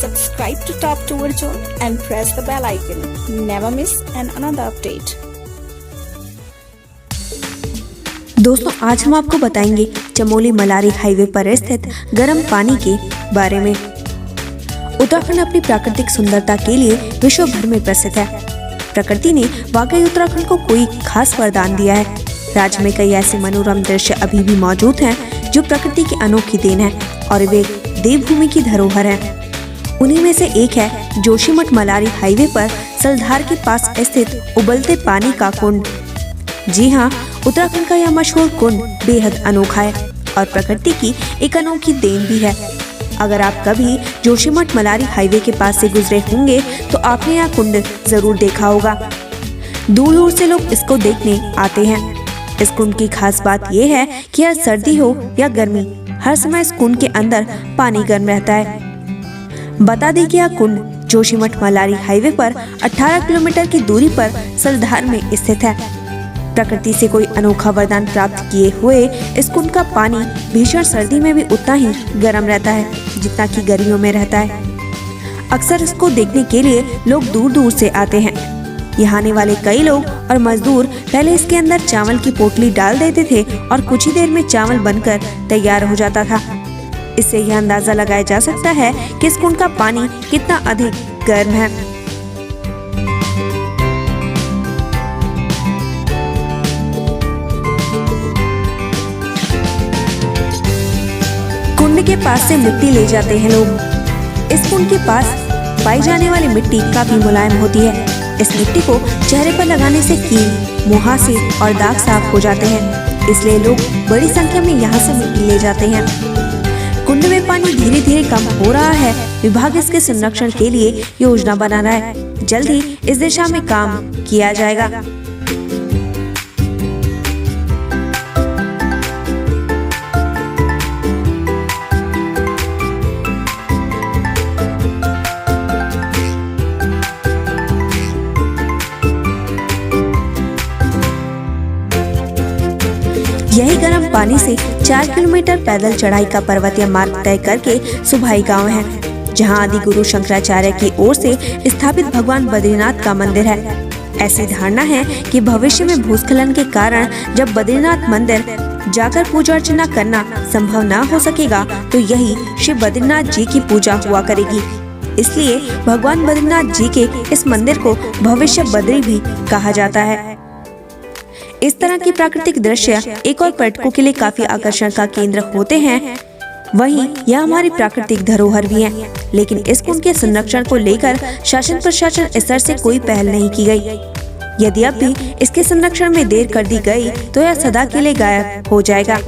Subscribe to Top Tour Zone and press the bell icon. Never miss another update. दोस्तों आज हम आपको बताएंगे चमोली मलारी हाईवे पर स्थित गर्म पानी के बारे में। उत्तराखंड अपनी प्राकृतिक सुंदरता के लिए विश्व भर में प्रसिद्ध है। प्रकृति ने वाकई उत्तराखंड को कोई खास वरदान दिया है। राज्य में कई ऐसे मनोरम दृश्य अभी भी मौजूद हैं जो प्रकृति की अनोखी देन है और वे देवभूमि की धरोहर है। उन्हीं में से एक है जोशीमठ मलारी हाईवे पर सलधार के पास स्थित उबलते पानी का कुंड। जी हाँ, उत्तराखंड का यह मशहूर कुंड बेहद अनोखा है और प्रकृति की एक अनोखी देन भी है। अगर आप कभी जोशीमठ मलारी हाईवे के पास से गुजरे होंगे तो आपने यह कुंड जरूर देखा होगा। दूर दूर से लोग इसको देखने आते हैं। इस कुंड की खास बात यह है कि यह सर्दी हो या गर्मी, हर समय इस कुंड के अंदर पानी गर्म रहता है। बता दें कि यह कुंड जोशीमठ मलारी हाईवे पर 18 किलोमीटर की दूरी पर सलधार में स्थित है। प्रकृति से कोई अनोखा वरदान प्राप्त किए हुए इस कुंड का पानी भीषण सर्दी में भी उतना ही गर्म रहता है जितना कि गर्मियों में रहता है। अक्सर इसको देखने के लिए लोग दूर दूर से आते हैं। यहाँ आने वाले कई लोग और मजदूर पहले इसके अंदर चावल की पोटली डाल देते थे और कुछ ही देर में चावल बनकर तैयार हो जाता था। इससे यह अंदाजा लगाया जा सकता है कि इस कुंड का पानी कितना अधिक गर्म है। कुंड के पास से मिट्टी ले जाते हैं लोग। इस कुंड के पास पाई जाने वाली मिट्टी काफी मुलायम होती है। इस मिट्टी को चेहरे पर लगाने से कील, मुहासे और दाग साफ हो जाते हैं। इसलिए लोग बड़ी संख्या में यहाँ से मिट्टी ले जाते हैं। कुंड में पानी धीरे धीरे कम हो रहा है। विभाग इसके संरक्षण के लिए योजना बना रहा है। जल्द ही इस दिशा में काम किया जाएगा। यही गर्म पानी से 4 किलोमीटर पैदल चढ़ाई का पर्वतीय मार्ग तय करके सुभाई गांव है, जहां आदि गुरु शंकराचार्य की ओर से स्थापित भगवान बद्रीनाथ का मंदिर है। ऐसी धारणा है कि भविष्य में भूस्खलन के कारण जब बद्रीनाथ मंदिर जाकर पूजा अर्चना करना संभव न हो सकेगा तो यही शिव बद्रीनाथ जी की पूजा हुआ करेगी। इसलिए भगवान बद्रीनाथ जी के इस मंदिर को भविष्य बद्री भी कहा जाता है। इस तरह की प्राकृतिक दृश्य एक और पर्यटकों के लिए काफी आकर्षण का केंद्र होते हैं। वहीं यह हमारी प्राकृतिक धरोहर भी है, लेकिन इस कुंड के संरक्षण को लेकर शासन प्रशासन स्तर से कोई पहल नहीं की गई। यदि अब भी इसके संरक्षण में देर कर दी गई तो यह सदा के लिए गायब हो जाएगा।